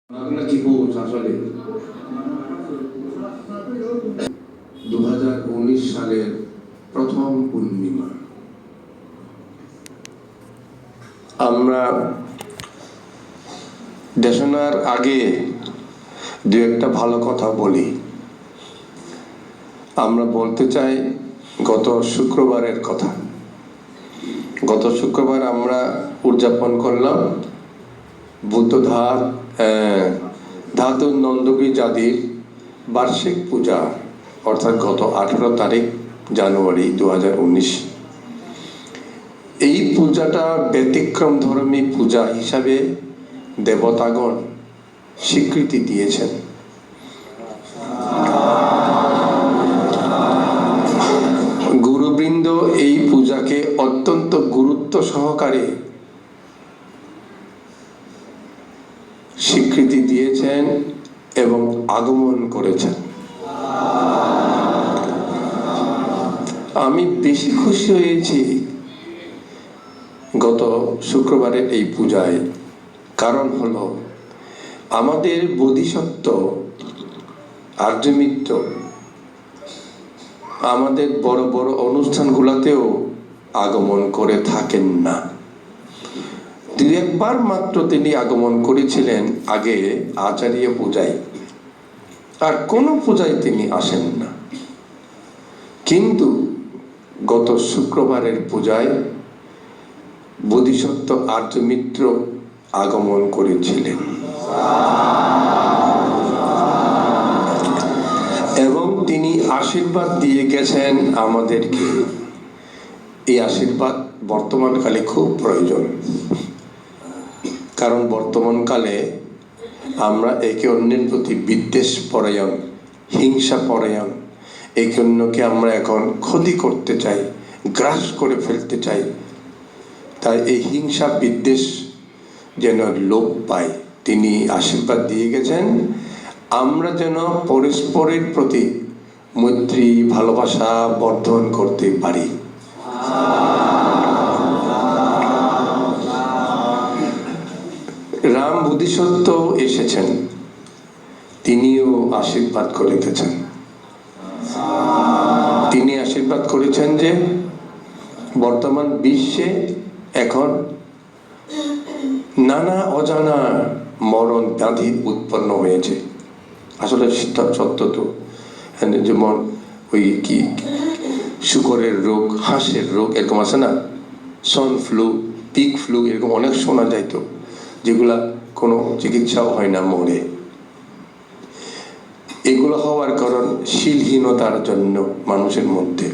আসলে 2019 সালের প্রথম পূর্ণিমা আমরা দেশনার আগে দু একটা ভালো কথা বলি। আমরা বলতে চাই গত শুক্রবারের কথা। গত শুক্রবার আমরা উদযাপন করলাম বুদ্ধ ধাতু নন্দগী জাতির বার্ষিক পূজা, অর্থাৎ গত 18 তারিখ জানুয়ারি 2019। এই পূজাটা ব্যতিক্রম ধর্মী পূজা হিসাবে দেবতাগণ স্বীকৃতি দিয়েছেন। গুরুবৃন্দ এই পূজাকে অত্যন্ত গুরুত্ব সহকারে স্বীকৃতি দিয়েছেন এবং আগমন করেছেন। আমি বেশি খুশি হয়েছি গত শুক্রবারের এই পূজায়, কারণ হলো আমাদের বোধিসত্ত্ব আর্যমিত্র আমাদের বড় বড় অনুষ্ঠানগুলোতেও আগমন করে থাকেন না। দু একবার মাত্র তিনি আগমন করেছিলেন আগে আচার্য পূজায়, আর কোনো পূজায় তিনি আসেন না। কিন্তু গত শুক্রবারের পূজায় বোধিসত্ত্ব আর্যমিত্র আগমন করেছিলেন এবং তিনি আশীর্বাদ দিয়ে গেছেন আমাদেরকে। এই আশীর্বাদ বর্তমানকালে খুব প্রয়োজন, কারণ বর্তমানকালে আমরা একে অন্যের প্রতি বিদ্বেষ পরায়ণ, হিংসা পরায়ণ, একে অন্যকে আমরা এখন ক্ষতি করতে চাই, গ্রাস করে ফেলতে চাই। তাই এই হিংসা বিদ্বেষ যেন লোপ পায়, তিনি আশীর্বাদ দিয়ে গেছেন আমরা যেন পরস্পরের প্রতি মৈত্রী ভালোবাসা বর্ধন করতে পারি। রাম বোধিসত্ত্ব এসেছেন, তিনিও আশীর্বাদ করে গেছেন। তিনি আশীর্বাদ করেছেন যে বর্তমান বিশ্বে এখন নানা অজানা মরণ ব্যাধি উৎপন্ন হয়েছে। আসলে সত্য তো, যেমন ওই কি শুকরের রোগ, হাঁসের রোগ, এরকম আছে না, সন ফ্লু, পিক ফ্লু, এরকম অনেক শোনা যায় তো, যেগুলা কোনো চিকিৎসাও হয় না, মরে। এগুলো হওয়ার কারণ শীলহীনতার জন্য মানুষের মধ্যে।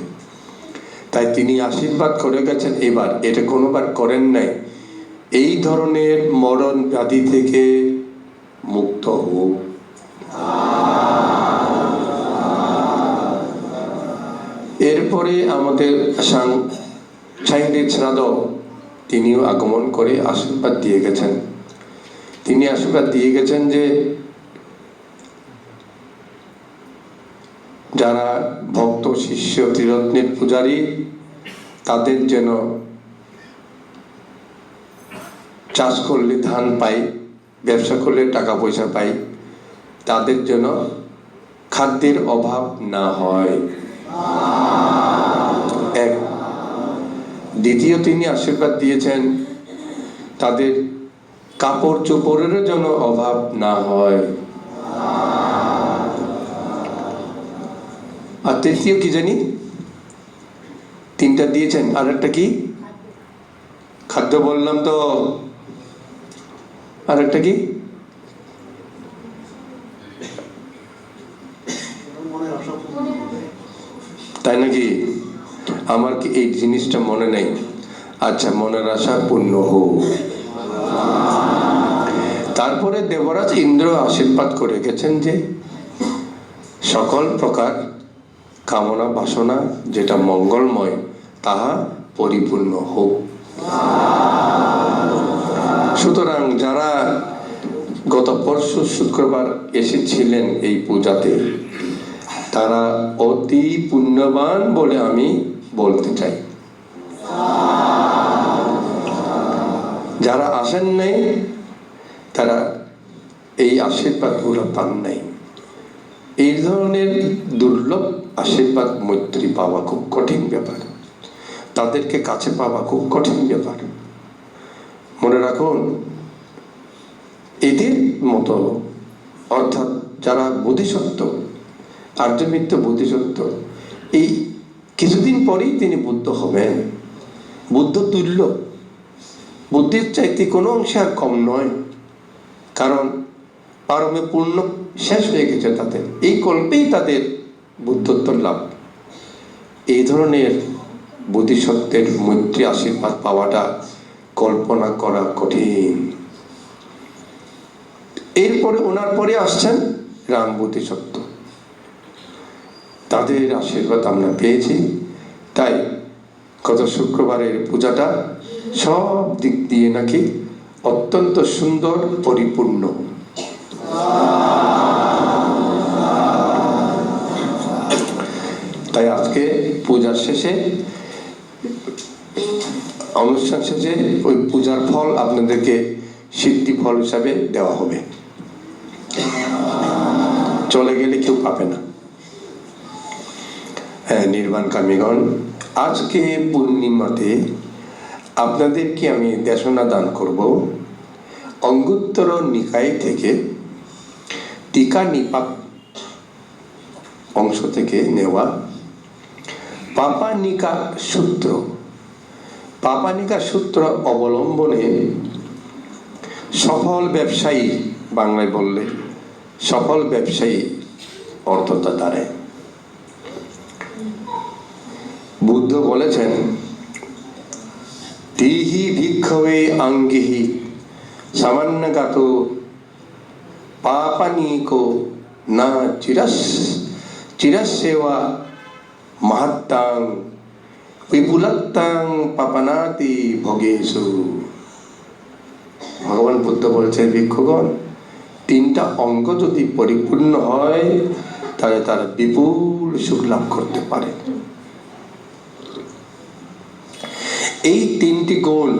তাই তিনি আশীর্বাদ করে গেছেন এবার, এটা কোনোবার করেন নাই, এই ধরনের মরণ ব্যাধি থেকে মুক্ত হোক। এরপরে আমাদের সাংঘিক শ্রাদ্ধ, তিনিও আগমন করে আশীর্বাদ দিয়ে গেছেন। তিনি আশীর্বাদ দিয়ে গেছেন যে যারা ভক্ত শিষ্য ত্রিরত্নের পূজারী, তাদের যেন চাষ করলে ধান পাই, ব্যবসা করলে টাকা পয়সা পাই, তাদের যেন খাদ্যের অভাব না হয়। এক। দ্বিতীয়, তিনি আশীর্বাদ দিয়েছেন তাদের কাপড় চোপড়েরও যেন অভাব না হয়। আর তৃতীয় কি জানি, তিনটা দিয়েছেন, আর একটা কি খাদ্য বললাম তো, আর একটা কি, তাই নাকি? আমার কি এই জিনিসটা মনে নেই? আচ্ছা, মনের আশা পূর্ণ হোক। তারপরে দেবরাজ ইন্দ্র আশীর্বাদ করে গেছেন যে সকল প্রকার কামনা বাসনা যেটা মঙ্গলময় তাহা পরিপূর্ণ হোক। সুতরাং যারা গত পরশু শুক্রবার এসেছিলেন এই পূজাতে, তারা অতি পুণ্যবান বলে আমি বলতে চাই। যারা আসেন নাই তারা এই আশীর্বাদগুলো পান নাই। এই ধরনের দুর্লভ আশীর্বাদ মৈত্রী পাওয়া খুব কঠিন ব্যাপার, তাদেরকে কাছে পাওয়া খুব কঠিন ব্যাপার। মনে রাখুন, এদের মতো অর্থাৎ যারা বোধিসত্ত্ব, আর্যমিত্য বোধিসত্ত্ব, এই কিছুদিন পরেই তিনি বুদ্ধ হবেন। বুদ্ধ তুল্য, বুদ্ধির চাইতে কোনো অংশে আর কম নয়, কারণ পারমে পূর্ণ শেষ হয়ে গেছে তাদের, এই কল্পেই তাদের বুদ্ধত্ব লাভ। এই ধরনের বোধিসত্ত্বের মৈত্রী আশীর্বাদ পাওয়াটা কল্পনা করা কঠিন। এরপরে ওনার পরে আসছেন রাম বোধিসত্ত্ব, তাদের আশীর্বাদ আমরা পেয়েছি। তাই গত শুক্রবারের পূজাটা সব দিক দিয়ে নাকি অত্যন্ত সুন্দর, পরিপূর্ণ। তাই আজকে পূজার শেষে, অনুষ্ঠান শেষে ওই পূজার ফল আপনাদেরকে সিদ্ধি ফল হিসাবে দেওয়া হবে, চলে গেলে কেউ পাবে না। হ্যাঁ, নির্বাণকামীগণ, আজকে পূর্ণিমাতে আপনাদেরকে আমি দেশনা দান করব অঙ্গুত্তর নিকায় থেকে টিকা নিপাত অংশ থেকে নেওয়া পাপানিকা সূত্র। পাপানিকা সূত্র অবলম্বনে সফল ব্যবসায়ী, বাংলায় বললে সফল ব্যবসায়ী অর্থটা দাঁড়ায়। বুদ্ধ বলেছেন, তিহি ভিক্ষবে আঙ্গিহি সামান্যগাত পাপানিকো না চিরস্যেবা মাহাত্তাং বিপুলাত্তাং পাপানাতি ভোগেষু। ভগবান বুদ্ধ বলছেন, ভিক্ষুগণ, তিনটা অঙ্গ যদি পরিপূর্ণ হয় তাহলে তারা বিপুল সুখ লাভ করতে পারে। এই তিনটি গুণ